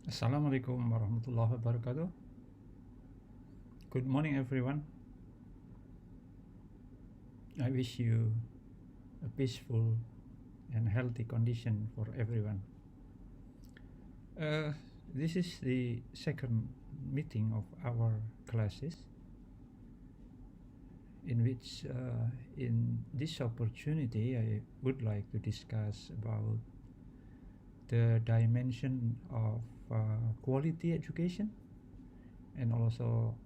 Assalamualaikum warahmatullahi wabarakatuh. Good morning, everyone. I wish you a peaceful and healthy condition for everyone. Uh, this is the second meeting of our classes, in which, in this opportunity, I would like to discuss about the dimension of quality education and also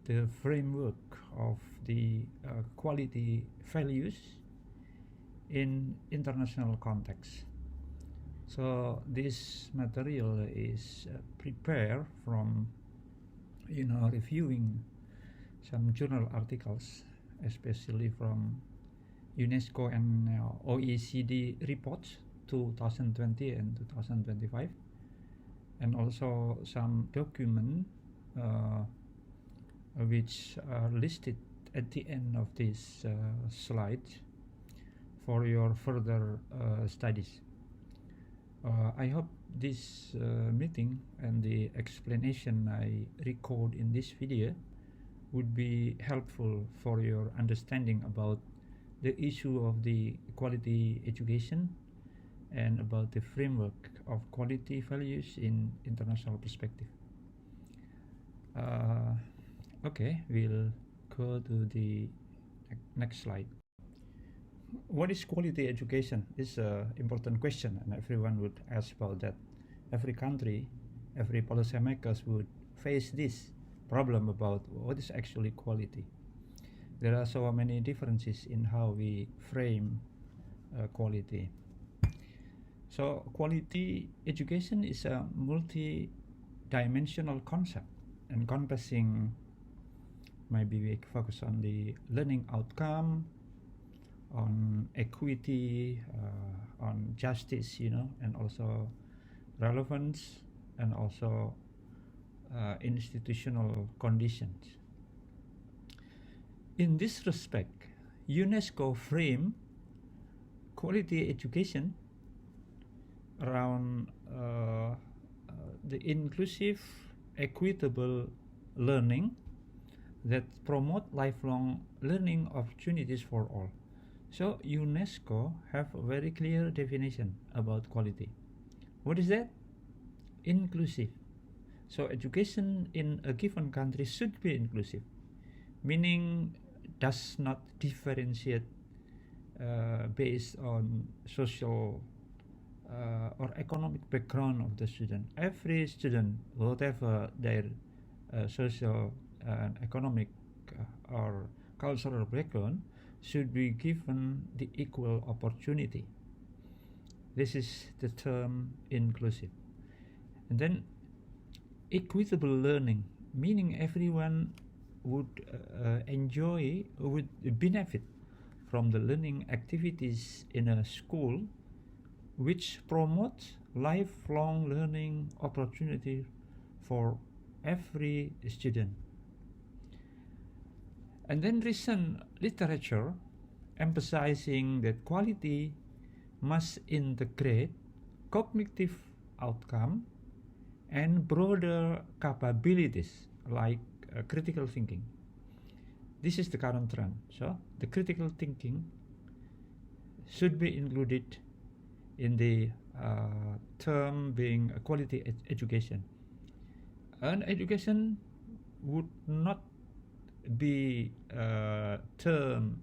the framework of the quality values in international context. So this material is prepared from reviewing some journal articles, especially from UNESCO and OECD reports 2020 and 2025, and also some document which are listed at the end of this slide for your further studies. I hope this meeting and the explanation I record in this video would be helpful for your understanding about the issue of the quality education and about the framework of quality values in international perspective. Okay, we'll go to the next slide. What is quality education? Is an important question, and everyone would ask about that. Every country, every policymakers would face this problem about what is actually quality. There are so many differences in how we frame quality. So quality education is a multi-dimensional concept encompassing, maybe we focus on the learning outcome, on equity, on justice, and also relevance, and also institutional conditions. In this respect, UNESCO framed quality education around the inclusive, equitable learning that promote lifelong learning opportunities for all. So UNESCO have a very clear definition about quality. What is that? Inclusive. So education in a given country should be inclusive, meaning does not differentiate based on social or economic background of the student. Every student, whatever their social and economic or cultural background, should be given the equal opportunity. This is the term inclusive. And then equitable learning, meaning everyone would would benefit from the learning activities in a school which promotes lifelong learning opportunity for every student. And then recent literature emphasizing that quality must integrate cognitive outcome and broader capabilities like critical thinking. This is the current trend. So the critical thinking should be included in the term being a quality education. And education would not be term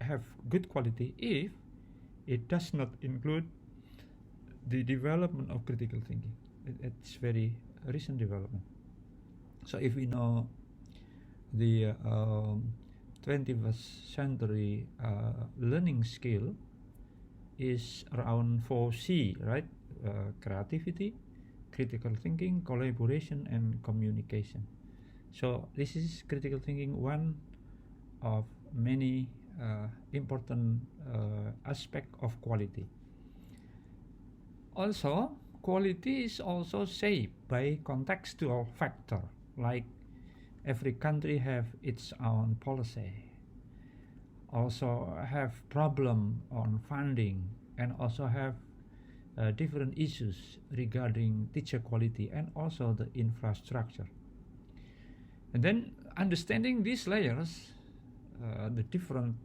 have good quality if it does not include the development of critical thinking. It's very recent development. So if we know the 21st century learning skill is around 4C, right? Creativity, critical thinking, collaboration, and communication. So this is critical thinking, one of many important aspect of quality. Also, quality is also shaped by contextual factor, like every country have its own policy, also have problem on funding, and also have different issues regarding teacher quality and also the infrastructure. And then understanding these layers, the different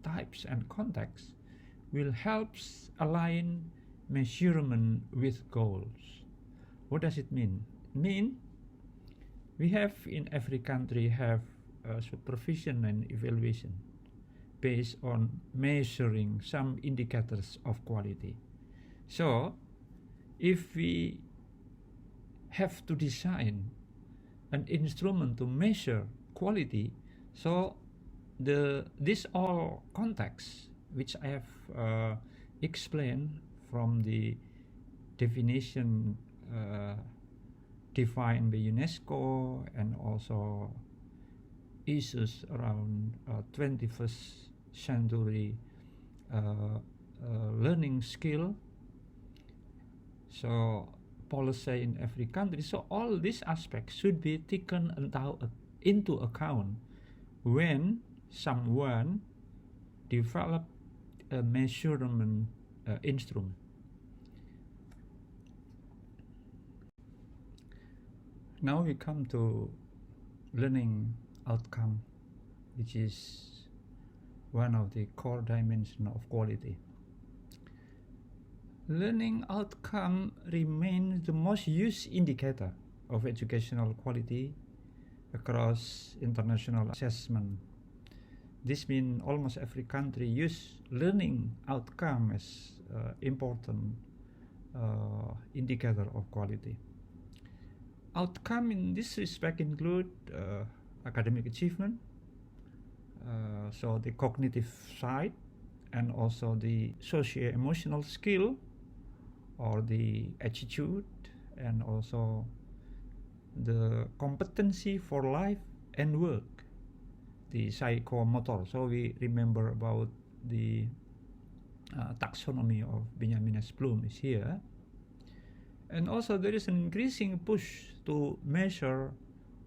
types and contexts, will help align measurement with goals. What does it mean? We have in every country have supervision and evaluation based on measuring some indicators of quality. So if we have to design an instrument to measure quality, so this all context which I have explained from the definition defined by UNESCO and also issues around 21st century learning skill, so policy in every country. So all these aspects should be taken into account when someone develop a measurement instrument. Now we come to learning outcome, which is one of the core dimensions of quality. Learning outcome remains the most used indicator of educational quality across international assessment. This means almost every country use learning outcome as important indicator of quality. Outcome in this respect include academic achievement, so the cognitive side, and also the socio-emotional skill or the attitude, and also the competency for life and work, the psychomotor. So we remember about the taxonomy of Benjamin S. Bloom is here. And also there is an increasing push to measure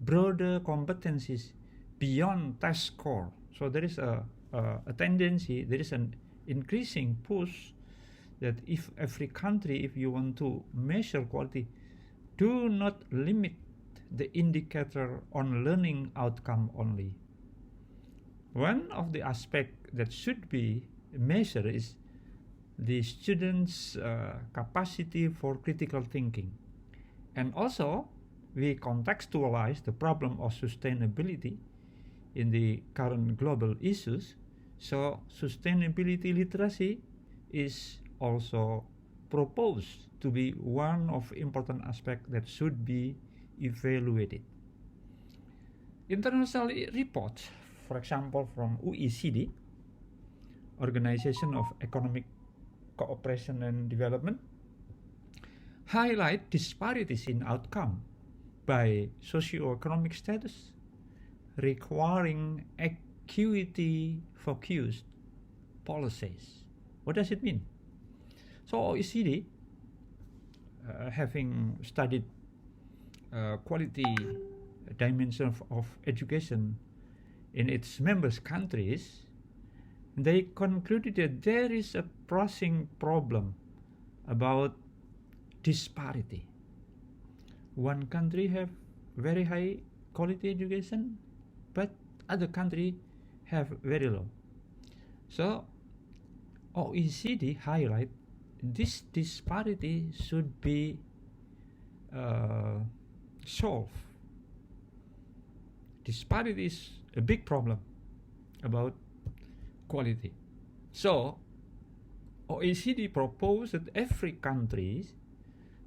broader competencies beyond test score. So there is a tendency, there is an increasing push that if every country, if you want to measure quality, do not limit the indicator on learning outcome only. One of the aspects that should be measured is the students' capacity for critical thinking. And also, we contextualize the problem of sustainability in the current global issues. So sustainability literacy is also proposed to be one of important aspects that should be evaluated. International reports, for example, from OECD, Organization of Economic Cooperation and Development, highlight disparities in outcome by socioeconomic status, requiring equity-focused policies. What does it mean? So OECD, having studied quality dimension of education in its members countries, they concluded that there is a pressing problem about disparity. One country have very high quality education, but other country have very low. So OECD highlight this disparity should be solved. Disparity is a big problem about quality. So OECD proposed that every country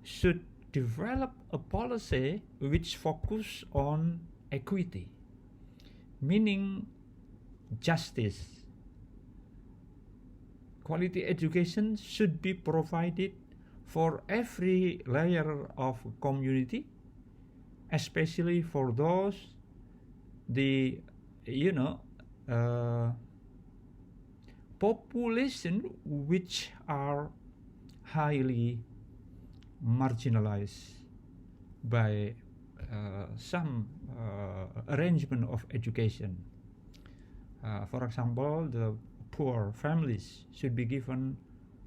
should develop a policy which focus on equity, meaning justice. Quality education should be provided for every layer of community, especially for those population which are highly marginalized by some arrangement of education. For example, the poor families should be given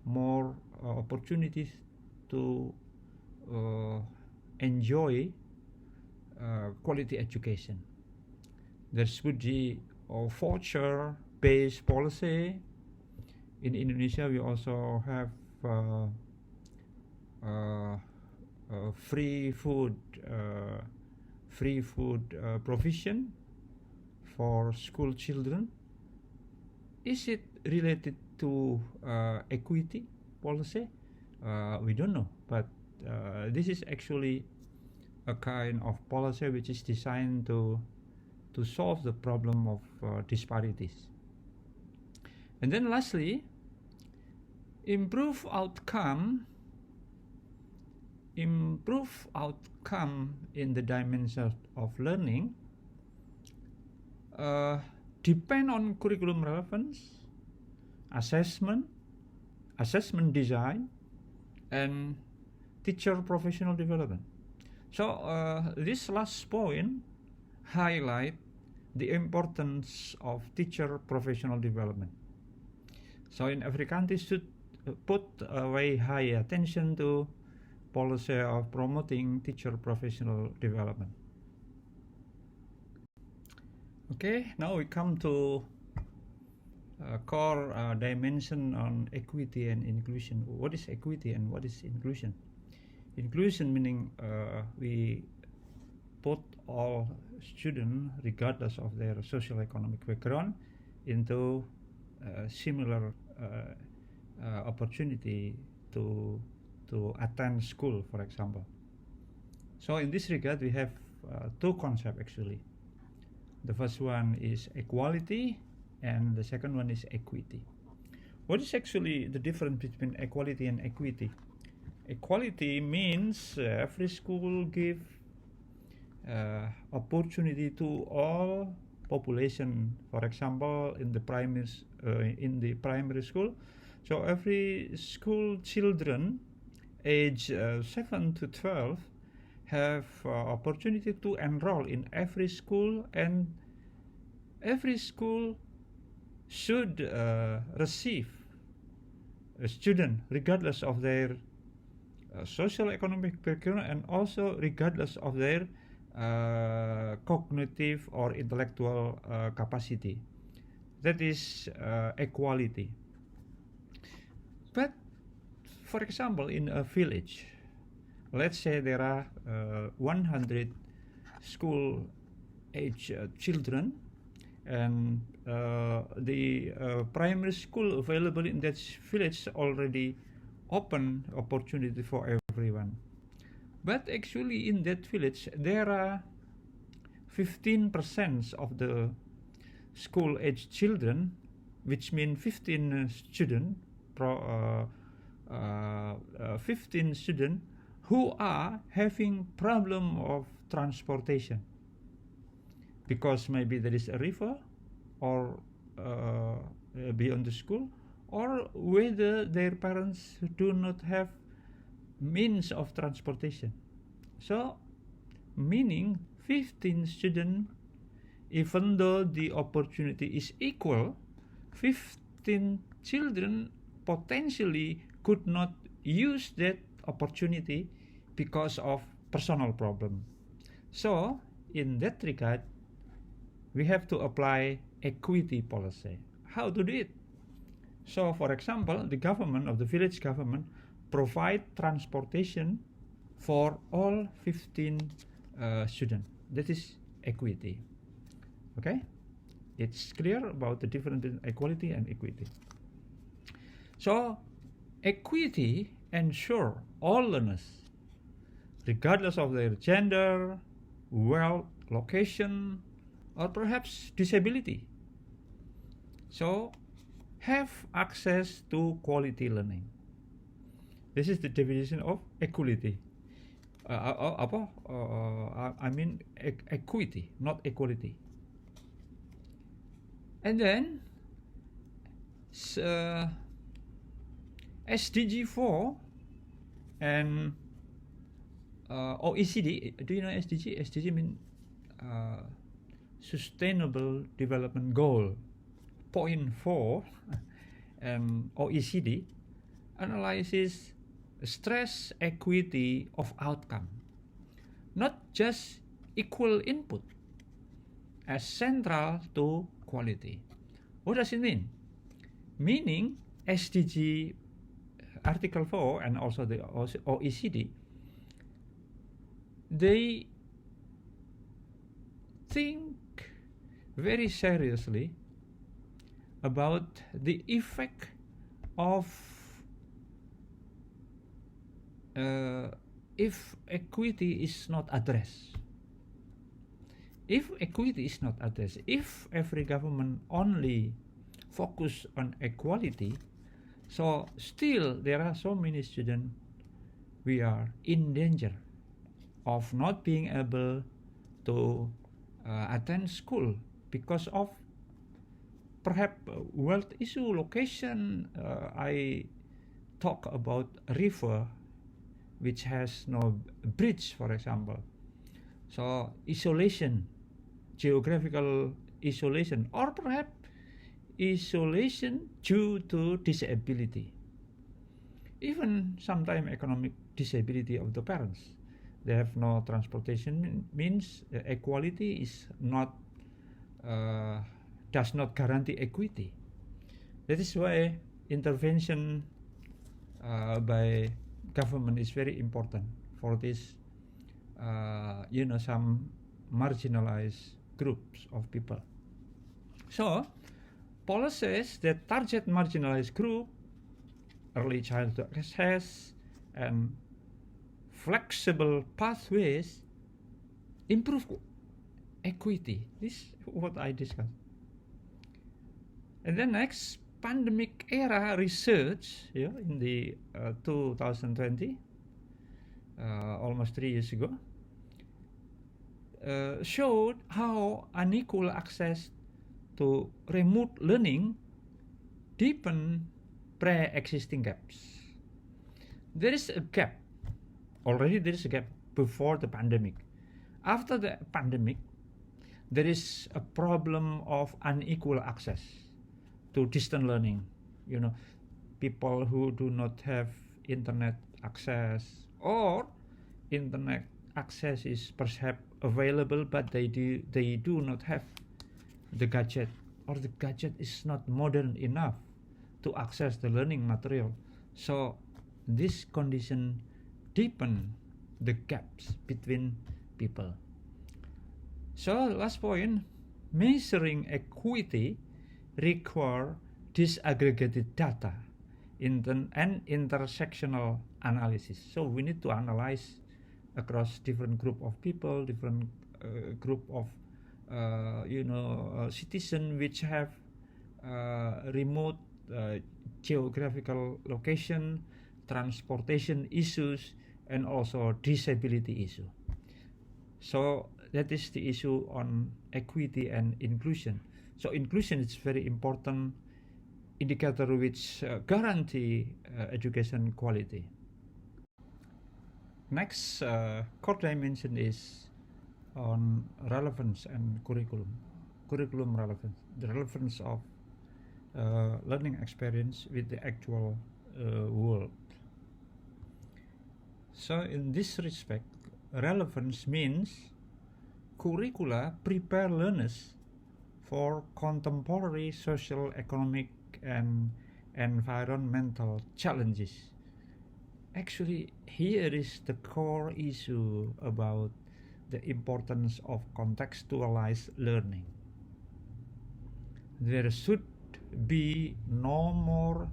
more opportunities to enjoy quality education. There should be a voucher-based policy. In Indonesia, we also have free food provision for school children. Is it related to equity policy? We don't know, but this is actually a kind of policy which is designed to solve the problem of disparities. And then lastly, improve outcome in the dimension of learning depend on curriculum relevance, assessment design, and teacher professional development. So this last point highlight the importance of teacher professional development. So in every country should put a very high attention to policy of promoting teacher professional development. Okay, now we come to core dimension on equity and inclusion. What is equity and what is inclusion? Inclusion meaning we put all students, regardless of their social economic background, into similar opportunity to attend school, for example. So in this regard, we have two concepts actually. The first one is equality, and the second one is equity. What is actually the difference between equality and equity? Equality means every school give opportunity to all population. For example, in the primary school, so every school children age 7 to 12 have opportunity to enroll in every school, and every school should receive a student regardless of their social economic background, and also regardless of their cognitive or intellectual capacity. That is equality. But for example, in a village, let's say there are 100 school age children, and the primary school available in that village already open opportunity for everyone. But actually in that village there are 15% of the school age children, which means 15 students 15 students who are having problem of transportation, because maybe there is a river or beyond the school, or whether their parents do not have means of transportation. So meaning 15 students, even though the opportunity is equal, 15 children potentially could not use that opportunity because of personal problem. So in that regard, we have to apply equity policy. How to do it? So for example, the government of the village government provide transportation for all 15 students. That is equity. Okay, it's clear about the difference between equality and equity. So equity ensure all learners, regardless of their gender, wealth, location, or perhaps disability, so have access to quality learning. This is the definition of equality. I mean equity, not equality. And then SDG 4 and OECD. Do you know SDG? SDG means Sustainable Development Goal. Point 4 and OECD analyzes stress equity of outcome, not just equal input, as central to quality. What does it mean? Meaning SDG Article 4 and also the OECD, they think very seriously about the effect of if equity is not addressed. If equity is not addressed, if every government only focus on equality, so still there are so many students we are in danger of not being able to attend school because of perhaps wealth issue, location. I talk about a river which has no bridge, for example. So isolation, geographical isolation, or perhaps isolation due to disability. Even sometimes economic disability of the parents. They have no transportation, means equality is not does not guarantee equity. That is why intervention by government is very important for this some marginalized groups of people. So policies that target marginalized group, early childhood access, and flexible pathways improve equity. This is what I discussed. And then next, pandemic era research in the 2020, almost 3 years ago, showed how unequal access to remote learning deepen pre-existing gaps. There is a gap. Already there is a gap before the pandemic. After the pandemic, there is a problem of unequal access to distant learning. People who do not have internet access, or internet access is perhaps available, but they do not have the gadget, or the gadget is not modern enough to access the learning material. So this condition deepen the gaps between people. So last point, measuring equity require disaggregated data and intersectional analysis. So we need to analyze across different group of people, different group of citizens which have remote geographical location, transportation issues, and also disability issue. So that is the issue on equity and inclusion. So inclusion is very important indicator which guarantee education quality. Next core dimension is on relevance and curriculum relevance, the relevance of learning experience with the actual world. So in this respect, relevance means curricula prepare learners for contemporary social, economic, and environmental challenges. Actually, here is the core issue about the importance of contextualized learning. There should be no more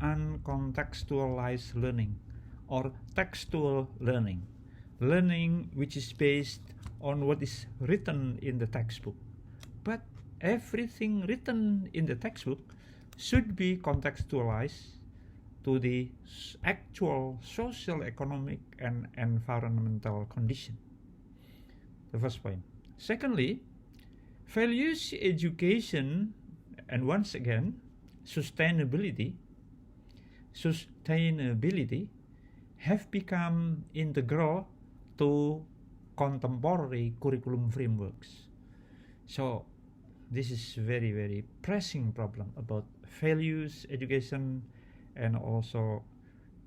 uncontextualized learning or textual learning, learning which is based on what is written in the textbook. But everything written in the textbook should be contextualized to the actual social, economic, and environmental condition. The first point. Secondly, values education, and once again, sustainability have become integral to contemporary curriculum frameworks. So this is very, very pressing problem about values education and also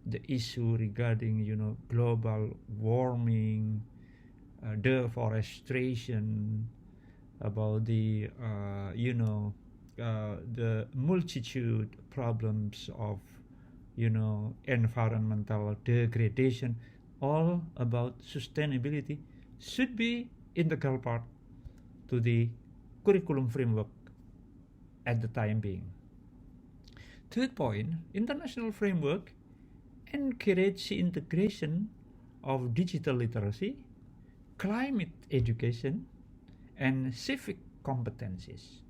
the issue regarding, global warming, deforestation, about the multitude problems of, environmental degradation, all about sustainability, should be integral part to the curriculum framework at the time being. Third point, international framework encourage the integration of digital literacy, climate education, and civic competencies.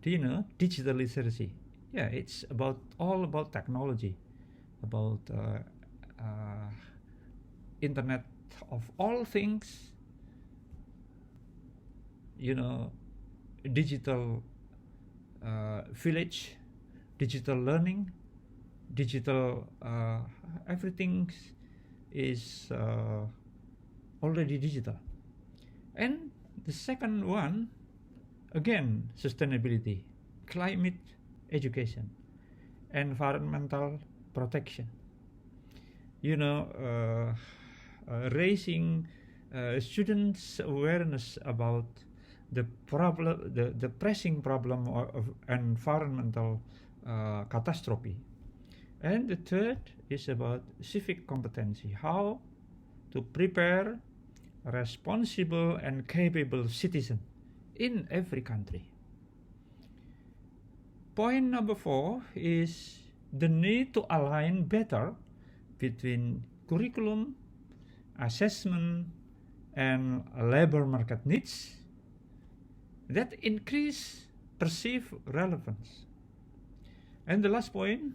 Do you know digital literacy? Yeah, it's all about technology, about Internet of all things, digital village, digital learning, digital everything is already digital. And the second one, again, sustainability, climate education, environmental protection. Raising students' awareness about the pressing problem of environmental catastrophe. And the third is about civic competency, how to prepare a responsible and capable citizen in every country. Point number 4 is the need to align better between curriculum, assessment, and labor market needs that increase perceived relevance. And the last point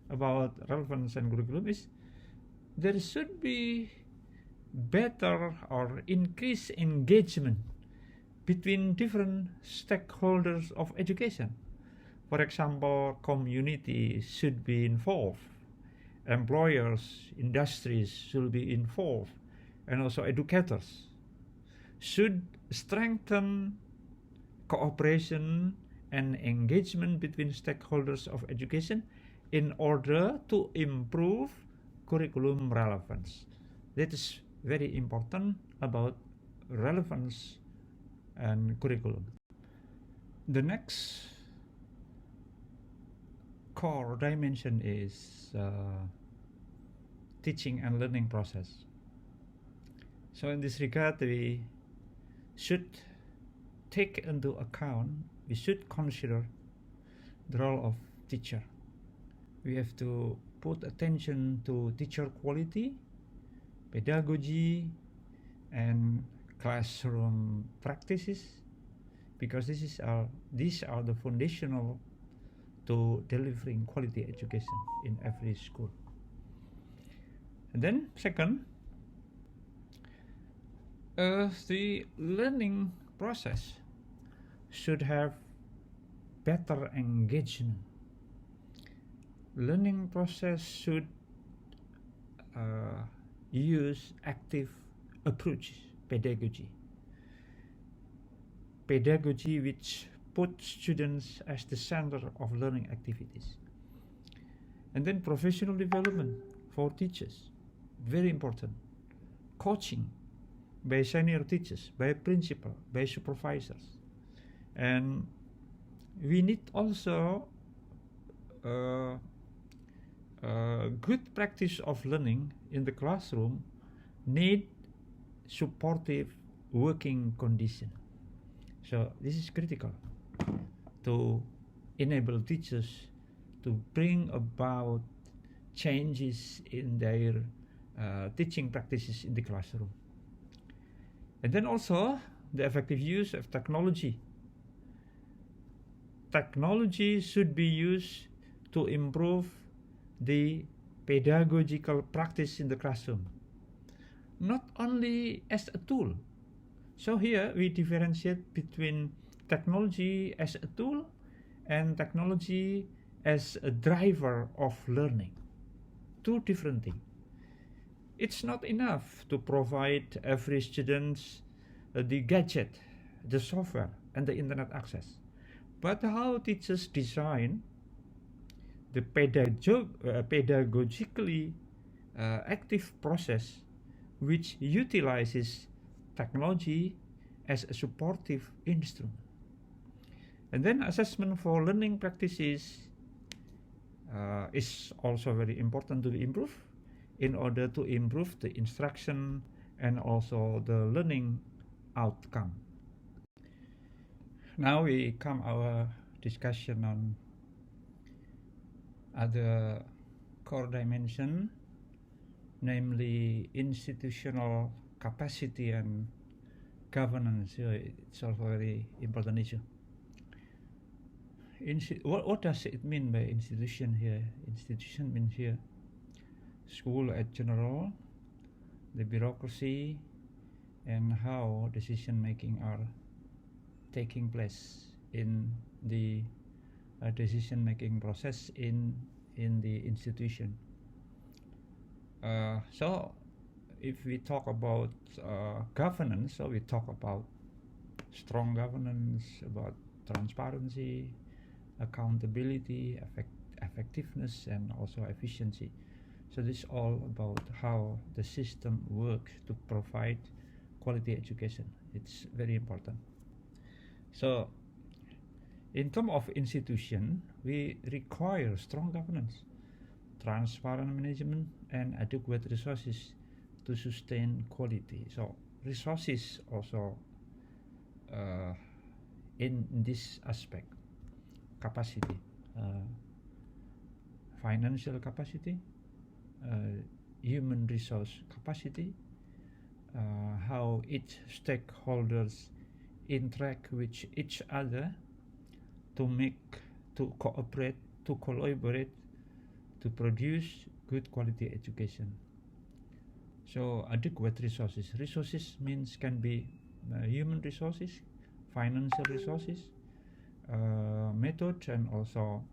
about relevance and curriculum is there should be better or increased engagement between different stakeholders of education. For example, community should be involved, employers, industries should be involved, and also educators should strengthen cooperation and engagement between stakeholders of education in order to improve curriculum relevance. That is very important about relevance and curriculum. The next core dimension is teaching and learning process. So in this regard, we should take into account, we should consider the role of teacher. We have to put attention to teacher quality, pedagogy, and classroom practices, because these are the foundational to delivering quality education in every school. And then second, the learning process should have better engagement. Learning process should use active approach pedagogy which puts students as the center of learning activities. And then professional development for teachers, very important. Coaching by senior teachers, by principal, by supervisors. And we need also good practice of learning in the classroom need supportive working condition. So this is critical to enable teachers to bring about changes in their teaching practices in the classroom. And then also the effective use of technology. Technology should be used to improve the pedagogical practice in the classroom, not only as a tool. So here we differentiate between technology as a tool and technology as a driver of learning. Two different things. It's not enough to provide every student the gadget, the software, and the internet access. But how teachers design the pedagogically active process which utilizes technology as a supportive instrument. And then assessment for learning practices is also very important to be improved in order to improve the instruction and also the learning outcome. Now we come our discussion on other core dimension, namely institutional capacity and governance. It's also a very important issue. What does it mean by institution here? Institution means here school at general, the bureaucracy, and how decision making are taking place in the decision making process in the institution. So if we talk about governance, so we talk about strong governance, about transparency, accountability, effectiveness, and also efficiency. So this is all about how the system works to provide quality education. It's very important. So in terms of institution, we require strong governance, transparent management, and adequate resources to sustain quality. So resources also in this aspect, capacity, financial capacity, human resource capacity, how each stakeholders interact with each other to cooperate, to collaborate, to produce good quality education. So adequate resources. Resources means can be human resources, financial resources, method, and also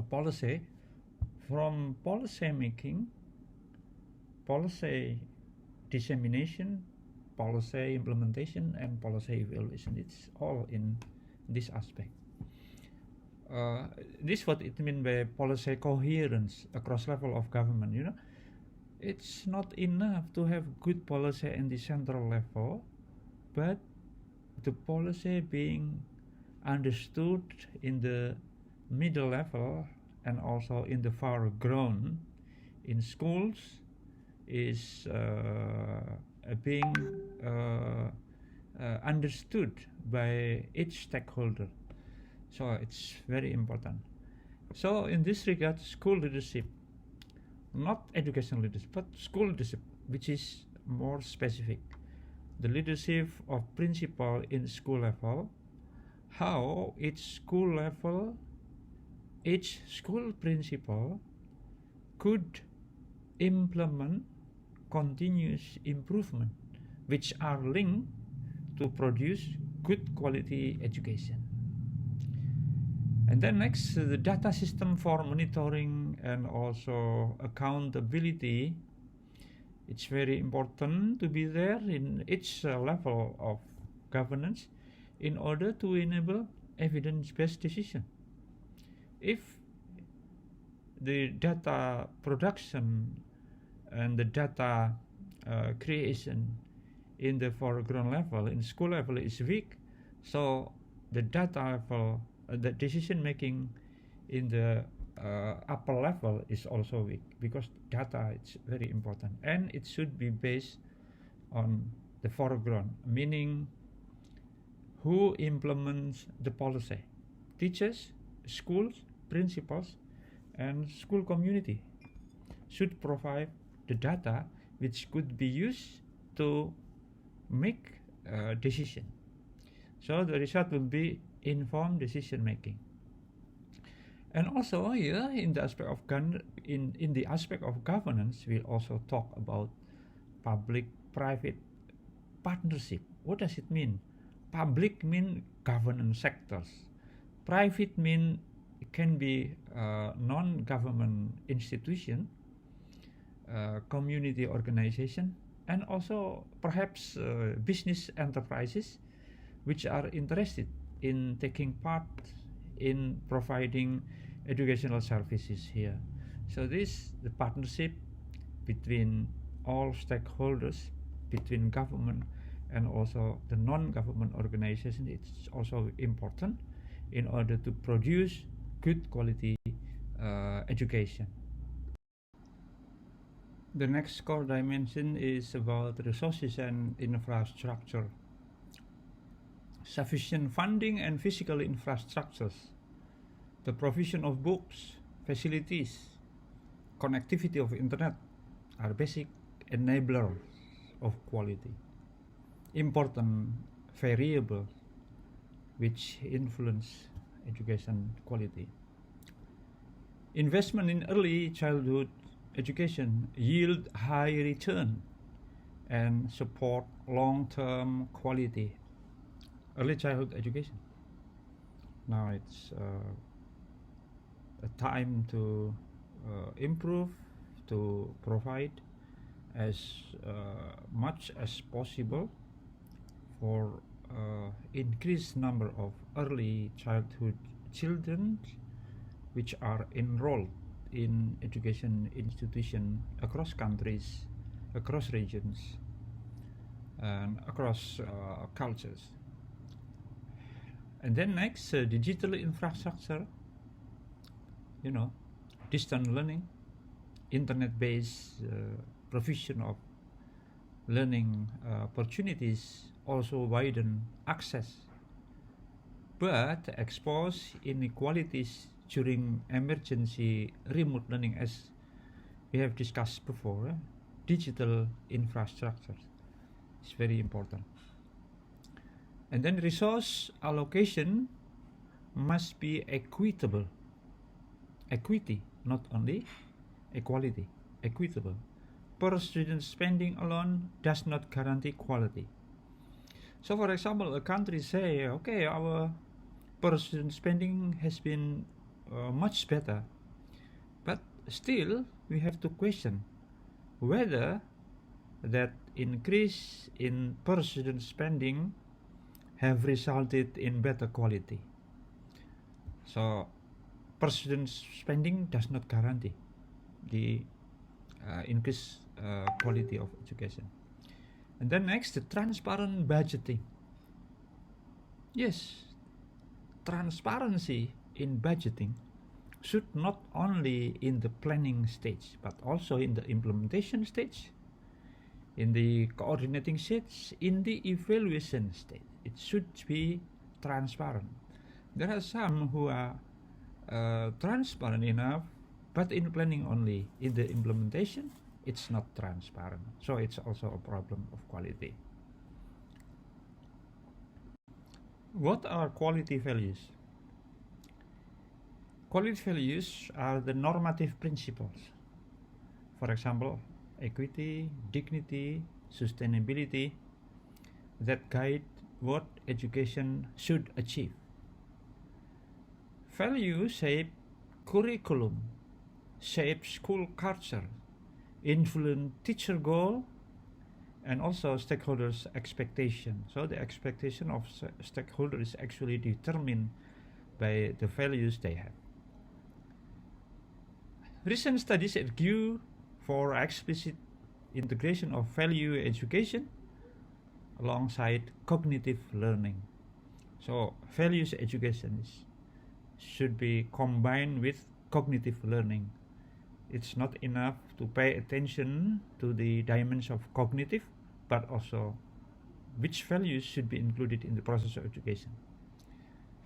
policy. From policy making, policy dissemination, policy implementation, and policy evaluation. It's all in this aspect. This is what it means by policy coherence across level of government. It's not enough to have good policy in the central level, but the policy being understood in the middle level and also in the foreground in schools is being understood by each stakeholder. So it's very important. So in this regard, school leadership, not educational leadership, but school leadership, which is more specific, the leadership of principal in school level, how each school level, each school principal could implement continuous improvement which are linked to produce good quality education. And then next, the data system for monitoring and also accountability. It's very important to be there in each level of governance in order to enable evidence-based decision. If the data production and the data creation in the foreground level, in school level, is weak, so the data level, the decision making in the upper level is also weak, because data is very important and it should be based on the foreground, meaning who implements the policy: teachers, schools, principals, and school community should provide the data which could be used to make a decision. So the result will be informed decision making. And also here in the aspect of in the aspect of governance, we'll also talk about public-private partnership. What does it mean? Public mean governance sectors. Private mean it can be non-government institution, community organization, and also perhaps business enterprises which are interested in taking part in providing educational services here. So the partnership between all stakeholders, between government and also the non-government organization, it's also important in order to produce good quality education. The next core dimension is about resources and infrastructure. Sufficient funding and physical infrastructures, the provision of books, facilities, connectivity of internet are basic enablers of quality, important variables which influence education quality. Investment in early childhood education yield high return and support long-term quality. Early childhood education. Now it's a time to improve, to provide as much as possible for increased number of early childhood children which are enrolled in education institutions across countries, across regions, and across cultures. And then next, digital infrastructure, distant learning, internet-based provision of learning opportunities also widen access, but expose inequalities during emergency remote learning, as we have discussed before. Digital infrastructure is very important. And then resource allocation must be equitable. Equity, not only equality, equitable. Per student spending alone does not guarantee quality. So for example, a country say, okay, our per student spending has been much better, but still we have to question whether that increase in per student spending have resulted in better quality. So per student spending does not guarantee the increased quality of education. And then next, the transparent budgeting. Yes, transparency in budgeting should not only in the planning stage, but also in the implementation stage, in the coordinating stage, in the evaluation stage. It should be transparent. There are some who are transparent enough, but in planning only. In the implementation, it's not transparent. So it's also a problem of quality. What are quality values? Quality values are the normative principles. For example, equity, dignity, sustainability, that guide what education should achieve. Values shape curriculum, shape school culture, influence teacher goal, and also stakeholders' expectation. So the expectation of stakeholders is actually determined by the values they have. Recent studies argue for explicit integration of value education alongside cognitive learning. So values education should be combined with cognitive learning. It's not enough to pay attention to the dimensions of cognitive, but also which values should be included in the process of education.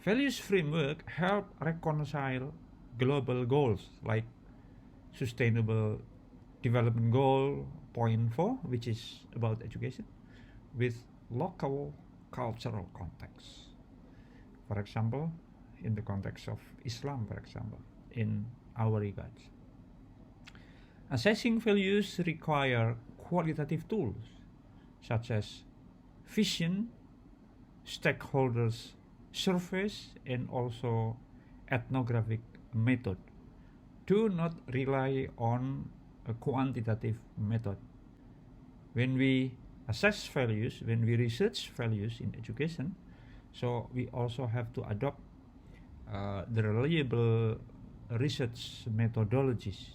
Values framework help reconcile global goals like Sustainable Development Goal Point 4, which is about education, with local cultural context. For example, in the context of Islam, for example, in our regards. Assessing values require qualitative tools such as vision, stakeholders surveys, and also ethnographic method. Do not rely on a quantitative method. When we assess values, when we research values in education, so we also have to adopt the reliable research methodologies,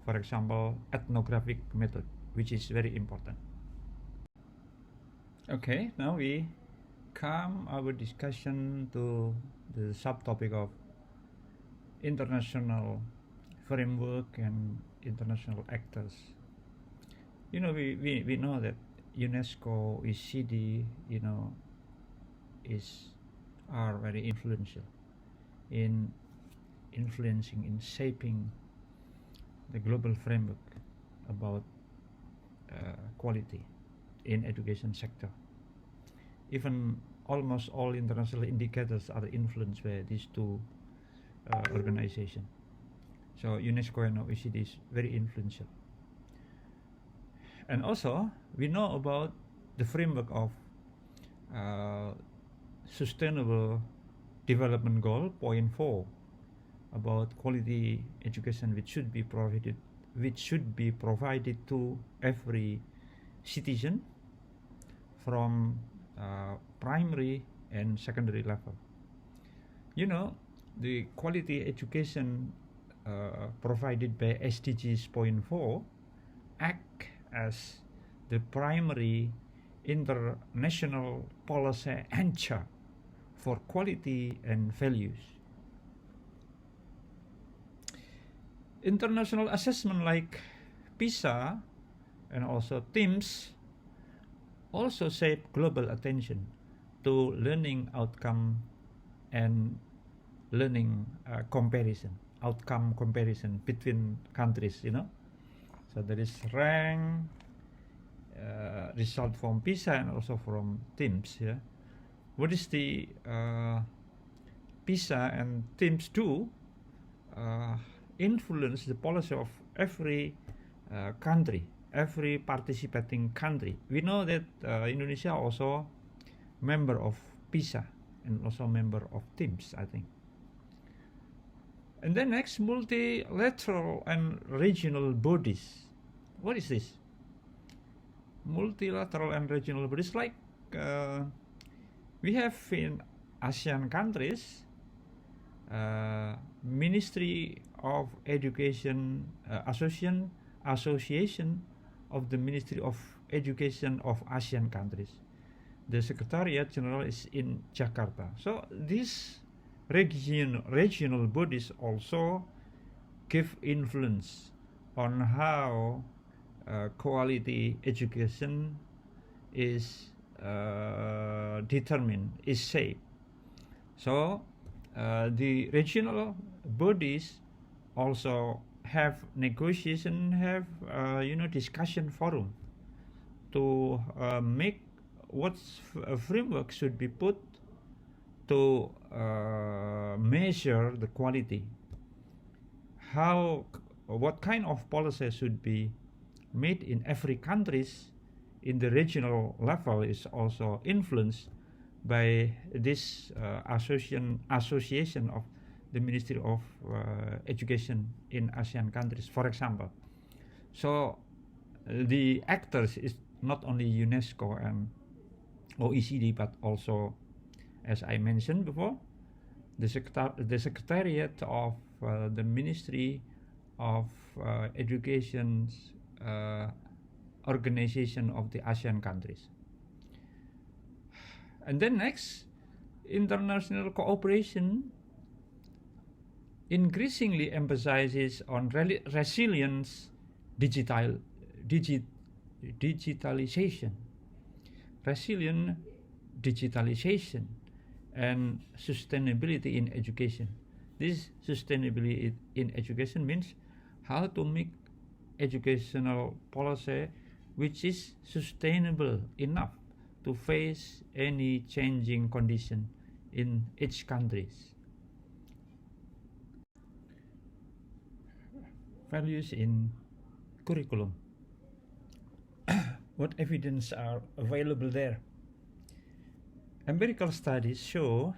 for example, ethnographic method, which is very important. Okay, now we come our discussion to the subtopic of international framework and international actors. You know, we know that UNESCO, OECD, you know, are very influential in influencing, in shaping the global framework about quality in education sector. Even almost all international indicators are influenced by these two organizations. So UNESCO and OECD is very influential. And also, we know about the framework of Sustainable Development Goal, point 4, about quality education which should be provided to every citizen from primary and secondary level. You know, the quality education provided by SDGs point 4 act as the primary international policy anchor for quality and values. International assessment like PISA and also TIMSS also shape global attention to learning outcome and learning outcome comparison between countries, you know. So there is rank result from PISA and also from TIMSS. Yeah, what is the PISA and TIMSS do? Influence the policy of every country, every participating country. We know that Indonesia also member of PISA and also member of TIMSS, I think. And then next, multilateral and regional bodies. What is this? Multilateral and regional bodies, like we have in ASEAN countries, Ministry of Education Association of the Ministry of Education of ASEAN countries. The Secretariat General is in Jakarta. So these regional bodies also give influence on how quality education is determined, is shaped. So the regional bodies also have negotiation, have discussion forum to make what framework should be put to measure the quality. What kind of policy should be made in every countries in the regional level is also influenced by this association of the Ministry of Education in ASEAN countries, for example. So the actors is not only UNESCO and OECD, but also, as I mentioned before, the Secretariat of the Ministry of Education's organization of the ASEAN countries. And then next, international cooperation increasingly emphasizes on resilience, digitalization, resilient digitalization, and sustainability in education. This sustainability in education means how to make educational policy which is sustainable enough to face any changing condition in each country. Values in curriculum. What evidence are available there? Empirical studies show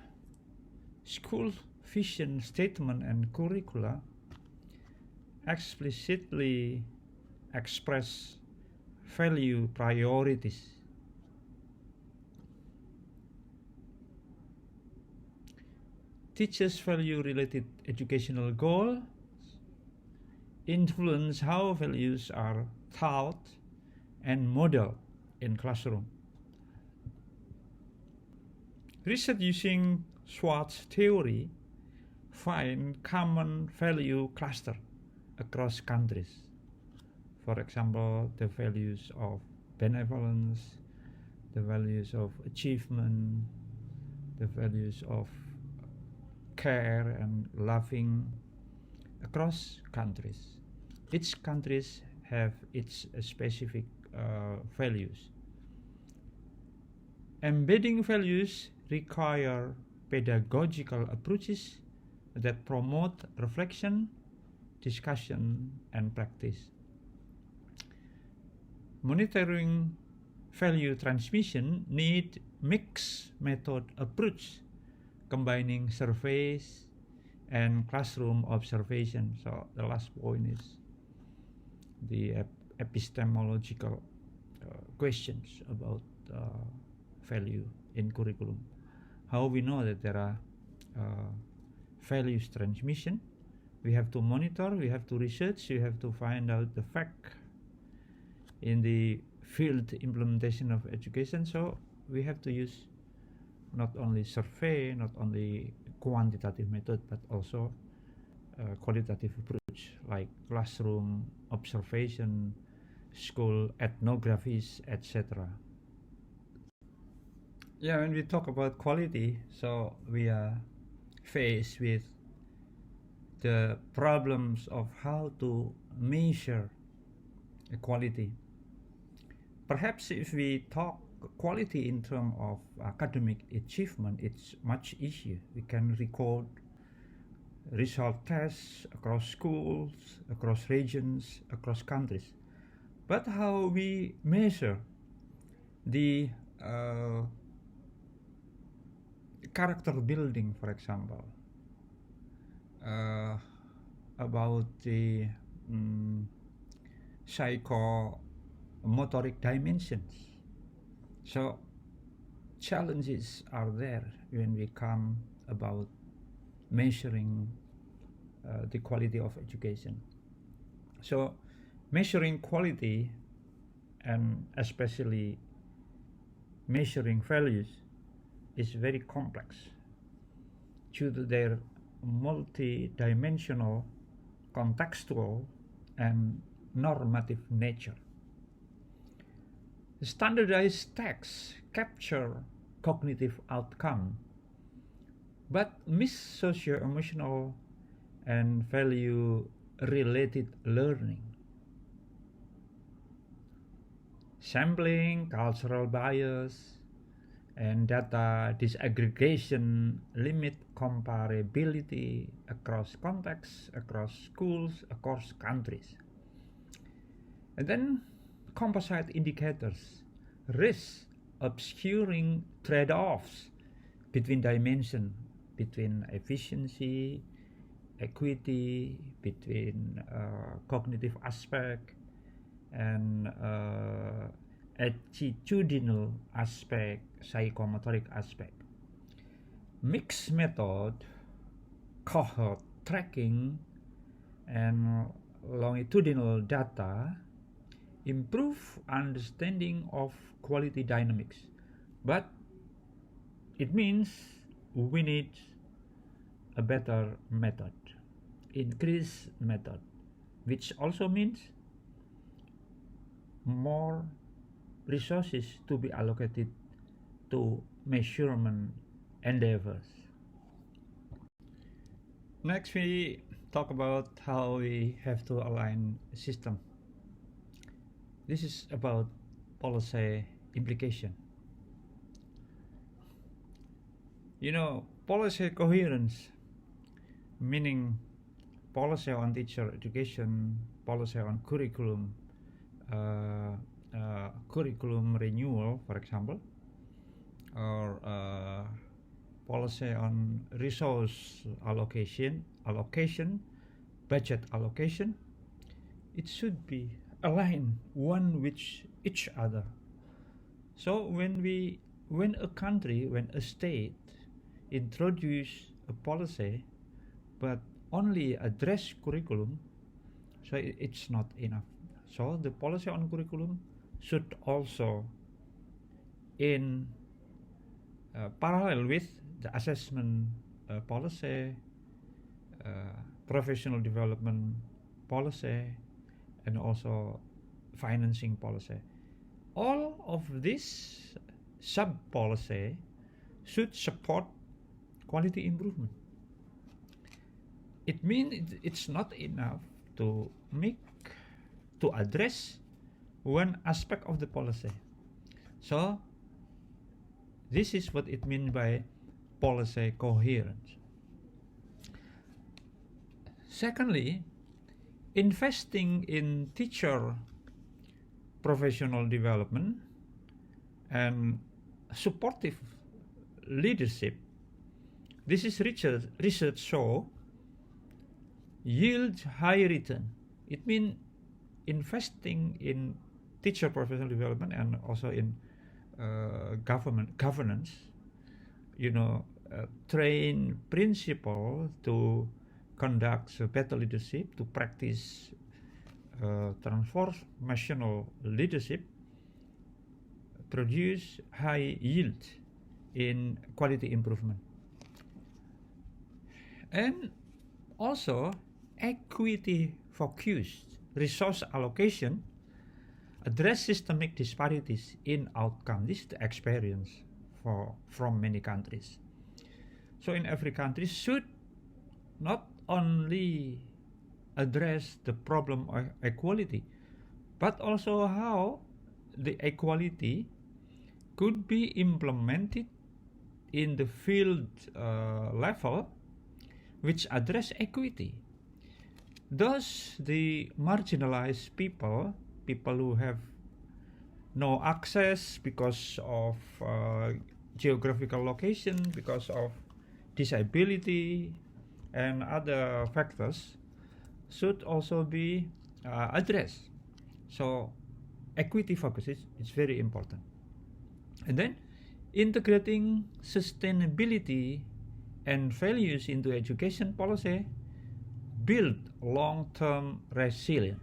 school vision statement and curricula explicitly express value priorities. teaches value-related educational goals, influence how values are taught and modeled in classroom. Research using SWOT theory find common value cluster across countries. For example, the values of benevolence, the values of achievement, the values of care and loving across countries. Each countries have its specific values. Embedding values require pedagogical approaches that promote reflection, discussion, and practice. Monitoring value transmission need mixed method approach, combining surveys and classroom observation. So the last point is the epistemological questions about value in curriculum. How we know that there are values transmission? We have to monitor, we have to research, we have to find out the fact in the field implementation of education. So we have to use not only survey, not only quantitative method, but also qualitative approach like classroom observation, school ethnographies, etc. Yeah, when we talk about quality, so we are faced with the problems of how to measure quality. Perhaps if we talk quality in terms of academic achievement, it's much easier. We can record result tests across schools, across regions, across countries. But how we measure the character building, for example, about the psychomotoric dimensions. So challenges are there when we come about measuring the quality of education. So measuring quality and especially measuring values is very complex due to their multi-dimensional, contextual, and normative nature. Standardized texts capture cognitive outcome, but miss socio-emotional and value-related learning. Sampling, cultural bias, and data disaggregation limit comparability across contexts, across schools, across countries. And then composite indicators risk obscuring trade-offs between dimension, between efficiency, equity, between cognitive aspect and attitudinal aspect, psychomotoric aspect. Mixed method, cohort tracking, and longitudinal data improve understanding of quality dynamics. But it means we need a better method, increased method, which also means more resources to be allocated to measurement endeavors. Next, we talk about how we have to align system. This is about policy implication. You know, policy coherence, meaning policy on teacher education, policy on curriculum, curriculum renewal, for example, or policy on resource allocation, budget allocation. It should be aligned one with each other. So when a country, when a state introduce a policy but only address curriculum, so it's not enough. So the policy on curriculum should also in parallel with the assessment policy, professional development policy, and also financing policy. All of this sub-policy should support quality improvement. It means it's not enough to address one aspect of the policy. So this is what it means by policy coherence. Secondly, investing in teacher professional development and supportive leadership. This is research show yield high return. It means investing in teacher professional development and also in governance, train principal to conduct better leadership, to practice transformational leadership, produce high yield in quality improvement. And also equity focused resource allocation address systemic disparities in outcome. This is the experience from many countries. So in every country should not only address the problem of equality, but also how the equality could be implemented in the field level which address equity. Thus, the marginalized people who have no access because of geographical location, because of disability and other factors, should also be addressed. So equity focus is very important. And then integrating sustainability and values into education policy build long-term resilience.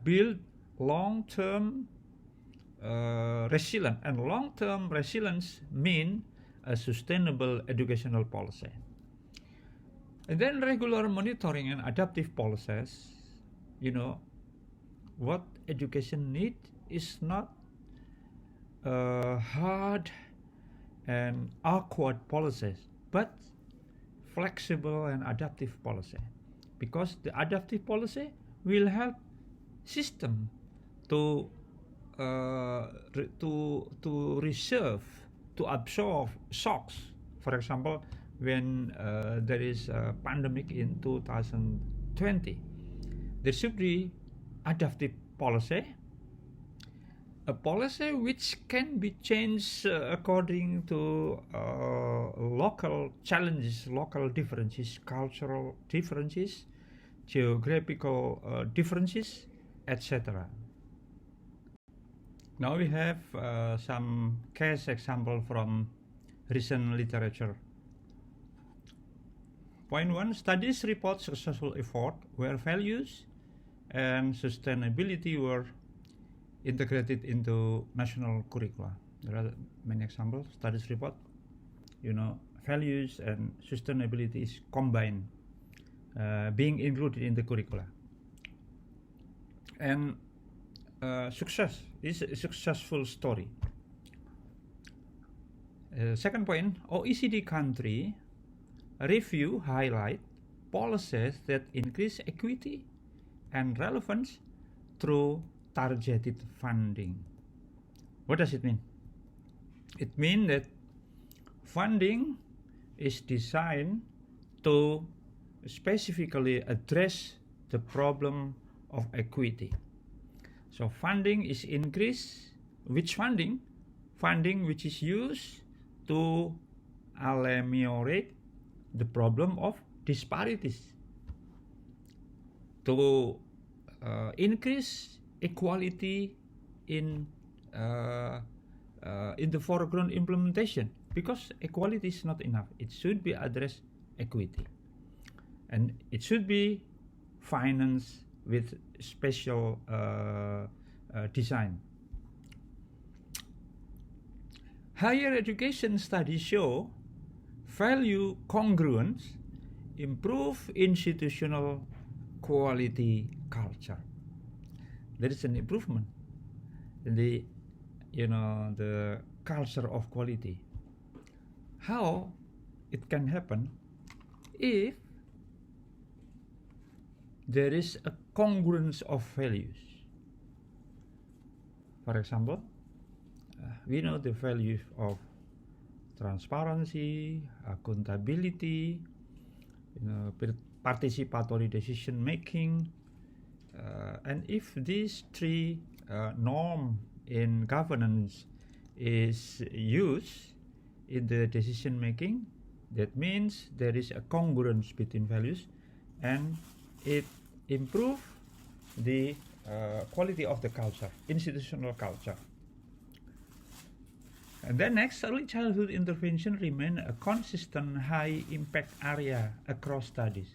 Build long-term resilience, and long-term resilience mean a sustainable educational policy. And then regular monitoring and adaptive policies, what education need is not hard and awkward policies, but flexible and adaptive policy, because the adaptive policy will help system to reserve, to absorb shocks. For example, when there is a pandemic in 2020, there should be adaptive policy, a policy which can be changed according to local challenges, local differences, cultural differences, geographical differences, etc. Now we have some case example from recent literature. Point 1, studies report successful effort where values and sustainability were integrated into national curricula. There are many examples. Studies report, values and sustainability is combined, being included in the curricula. And success is a successful story. Second point, OECD country review highlight policies that increase equity and relevance through targeted funding. What does it mean? It means that funding is designed to specifically address the problem of equity. So funding is increased. Which funding? Funding which is used to ameliorate the problem of disparities, to increase equality in the foreground implementation. because equality is not enough. It should be address equity, and it should be financed with special design. Higher education studies show value congruence improve institutional quality culture. There is an improvement in the the culture of quality. How it can happen? If there is a congruence of values. For example, we know the values of transparency, accountability, participatory decision making, and if these three norms in governance is used in the decision making, that means there is a congruence between values, and it improves the quality of the culture, institutional culture. And then next, early childhood intervention remain a consistent high impact area across studies.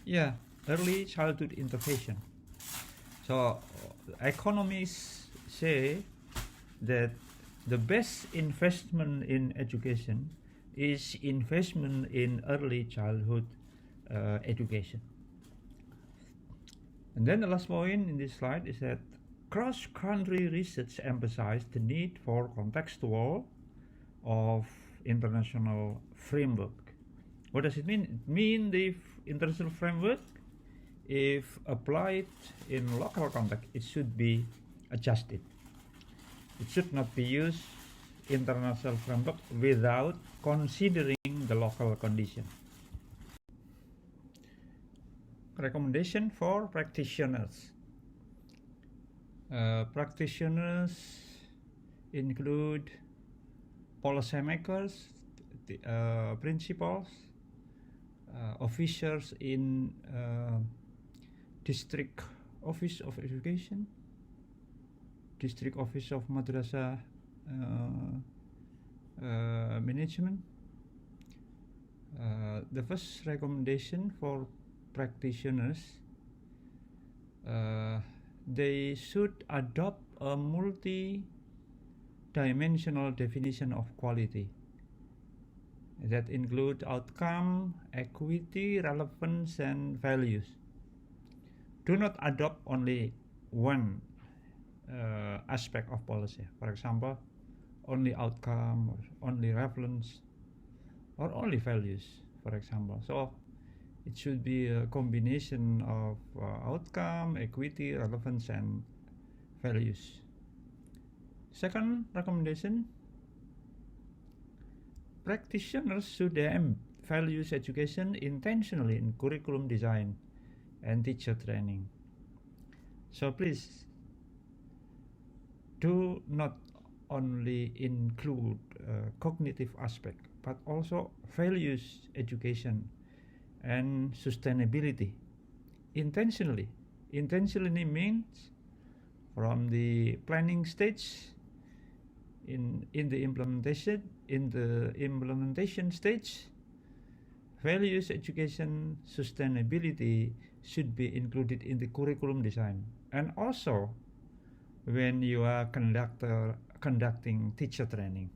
Yeah, early childhood intervention. So economists say that the best investment in education is investment in early childhood education. And then the last point in this slide is that cross-country research emphasizes the need for contextual of international framework. What does it mean? It means the international framework, if applied in local context, it should be adjusted. It should not be used international framework without considering the local condition. Recommendation for practitioners. Practitioners include policymakers, principals, officers in district office of education, district office of madrasah management. The first recommendation for practitioners, they should adopt a multi-dimensional definition of quality that include outcome, equity, relevance, and values. Do not adopt only one aspect of policy. For example, only outcome, or only relevance, or only values, for example. So it should be a combination of outcome, equity, relevance, and values. Second recommendation, practitioners should values education intentionally in curriculum design and teacher training. So please do not only include cognitive aspect, but also values education and sustainability intentionally. Intentionally means from the planning stage, in the implementation stage, values education sustainability should be included in the curriculum design, and also when you are conducting teacher training.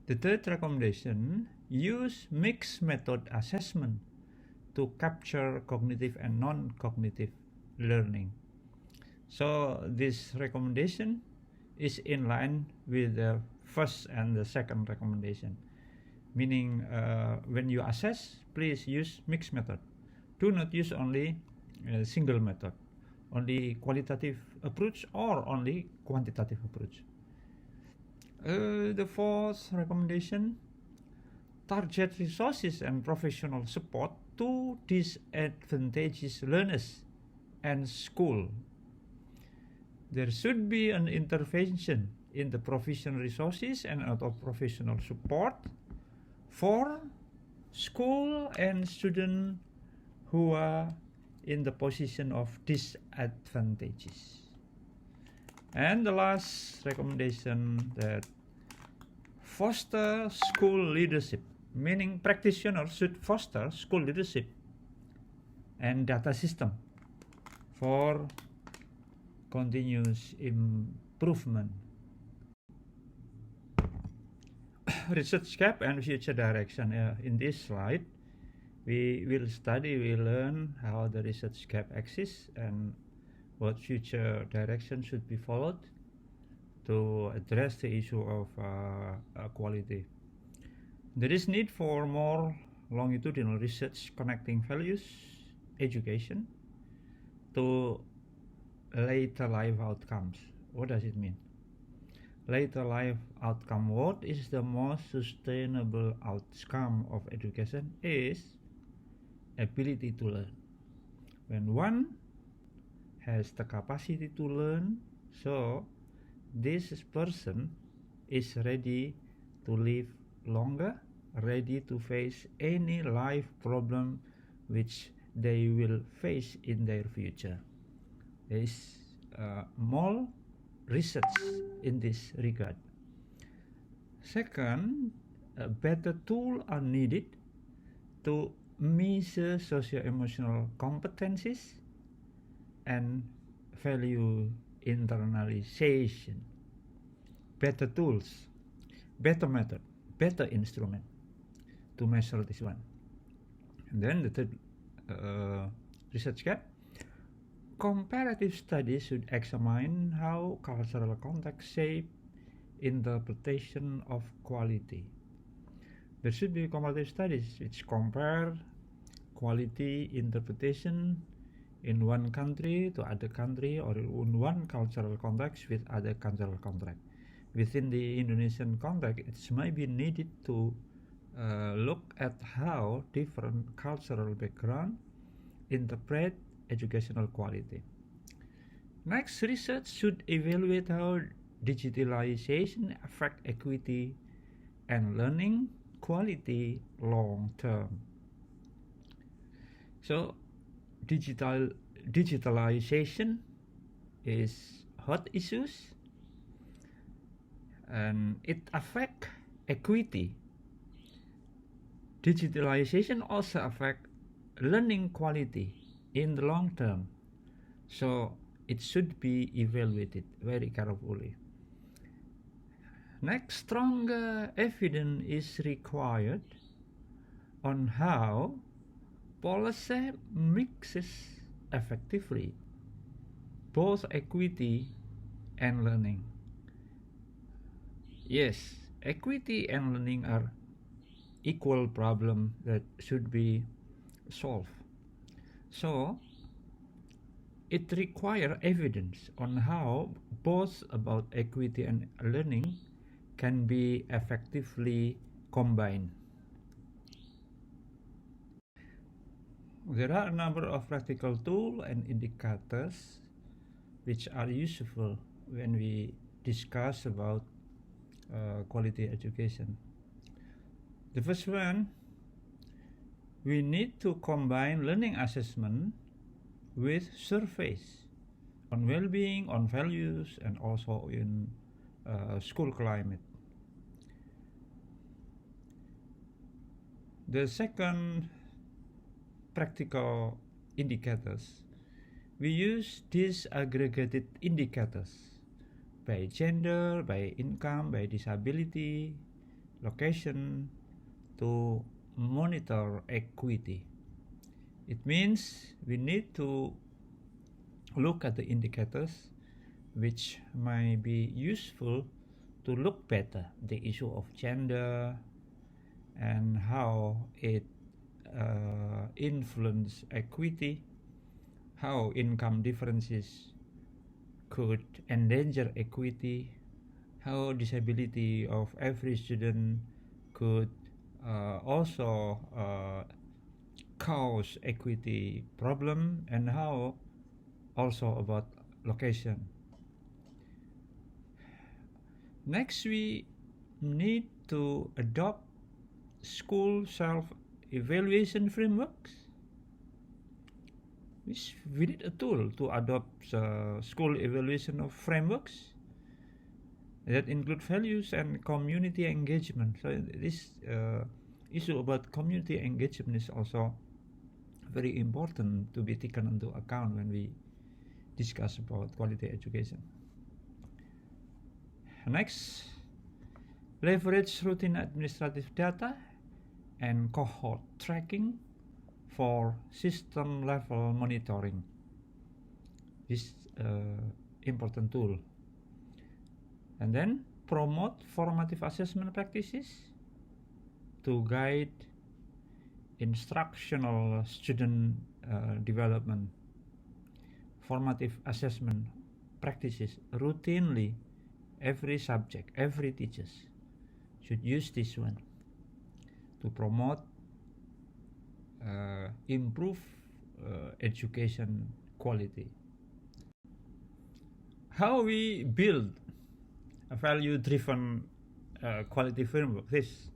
The third recommendation, use mixed method assessment to capture cognitive and non-cognitive learning. So this recommendation is in line with the first and the second recommendation, meaning when you assess, please use mixed method. Do not use only a single method, only qualitative approach or only quantitative approach. The fourth recommendation, target resources and professional support to disadvantaged learners and school. There should be an intervention in the provision resources and other professional support for school and students who are in the position of disadvantages. And the last recommendation, that foster school leadership, meaning practitioners should foster school leadership and data system for continuous improvement. Research gap and future direction. In this slide, we learn how the research gap exists and what future direction should be followed to address the issue of quality. There is need for more longitudinal research connecting values, education, to later life outcomes. What does it mean? Later life outcome. What is the most sustainable outcome of education is ability to learn. When one has the capacity to learn, so this person is ready to live longer, ready to face any life problem which they will face in their future. There is more research in this regard. Second, better tools are needed to measure socio-emotional competencies and value internalization. Better tools, better method, better instrument to measure this one. And then the third research gap. Comparative studies should examine how cultural context shape interpretation of quality. There should be comparative studies which compare quality interpretation in one country to other country, or in one cultural context with other cultural context. Within the Indonesian context, it might be needed to look at how different cultural background interpret educational quality. Next, research should evaluate how digitalization affect equity and learning quality long term. So, digitalization is hot issues, and it affect equity. Digitalization also affect learning quality in the long term, so it should be evaluated very carefully. Next, stronger evidence is required on how policy mixes effectively both equity and learning. Yes, equity and learning are equal problem that should be solved. So it requires evidence on how both about equity and learning can be effectively combined. There are a number of practical tools and indicators which are useful when we discuss about quality education. The first one, we need to combine learning assessment with surveys on well-being, on values, and also in school climate. The second practical indicators, we use disaggregated indicators by gender, by income, by disability, location, to monitor equity. It means we need to look at the indicators which might be useful to look better the issue of gender and how it influence equity, how income differences could endanger equity, how disability of every student could also cause equity problem, and how also about location. Next, we need to adopt school self-evaluation frameworks. We need a tool to adopt school evaluation of frameworks that include values and community engagement. So this issue about community engagement is also very important to be taken into account when we discuss about quality education. Next, leverage routine administrative data and cohort tracking for system level monitoring. This important tool. And then promote formative assessment practices to guide instructional student development. Formative assessment practices routinely, every subject, every teachers should use this one to promote improve education quality. How we build a value-driven quality framework? This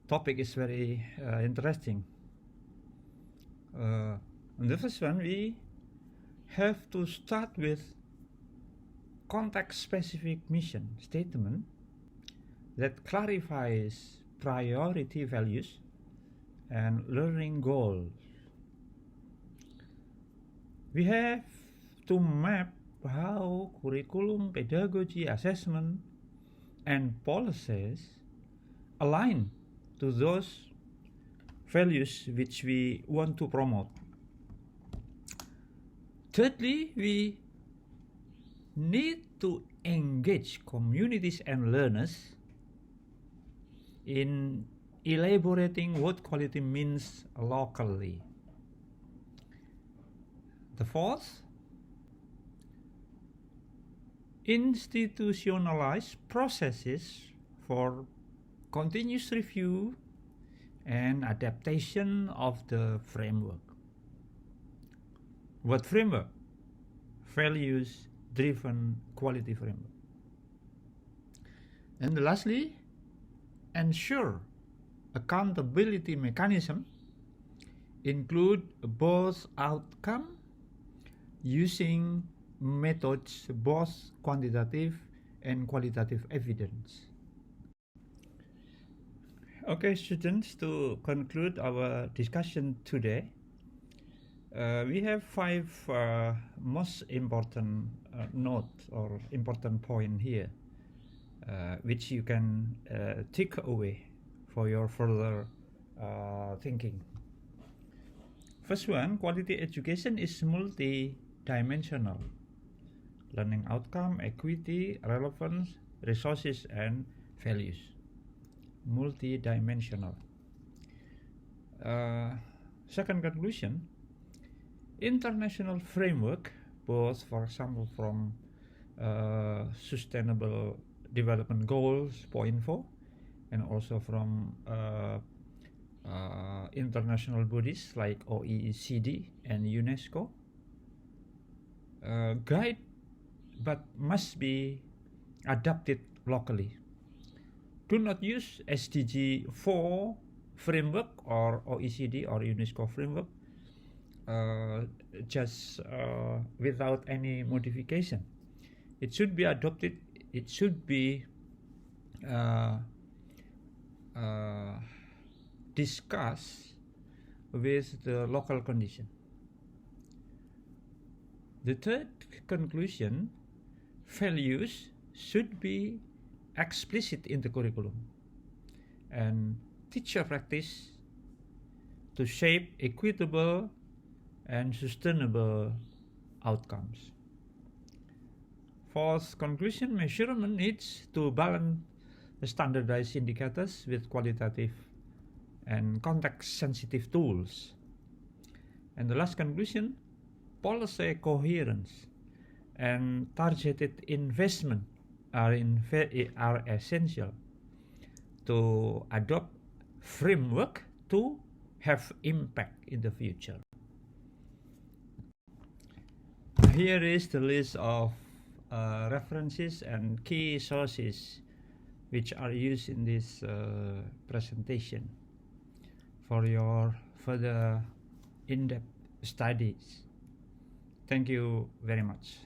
topic is very interesting. On the first one, we have to start with context-specific mission statement that clarifies priority values and learning goals. We have to map how curriculum, pedagogy, assessment, and policies align to those values which we want to promote. Thirdly, we need to engage communities and learners in elaborating what quality means locally. The fourth, institutionalize processes for continuous review and adaptation of the framework. What framework? Values-driven quality framework. And lastly, ensure accountability mechanism include both outcome using methods both quantitative and qualitative evidence. Okay, students, to conclude our discussion today, we have 5 most important notes or important point here, which you can take away for your further thinking. First one, quality education is multi-dimensional. Learning outcome, equity, relevance, resources, and values. Multi-dimensional. Second conclusion, international framework, both for example from Sustainable Development Goals point 4 and also from international bodies like OECD and UNESCO, guide but must be adapted locally. Do not use SDG 4 framework or OECD or UNESCO framework just without any modification. It should be adopted. It should be discussed with the local condition. The third conclusion, values should be explicit in the curriculum and teacher practice to shape equitable and sustainable outcomes. Fourth conclusion, measurement needs to balance the standardized indicators with qualitative and context-sensitive tools. And the last conclusion, policy coherence and targeted investment are essential to adopt framework to have impact in the future. Here is the list of references and key sources which are used in this presentation for your further in-depth studies. Thank you very much.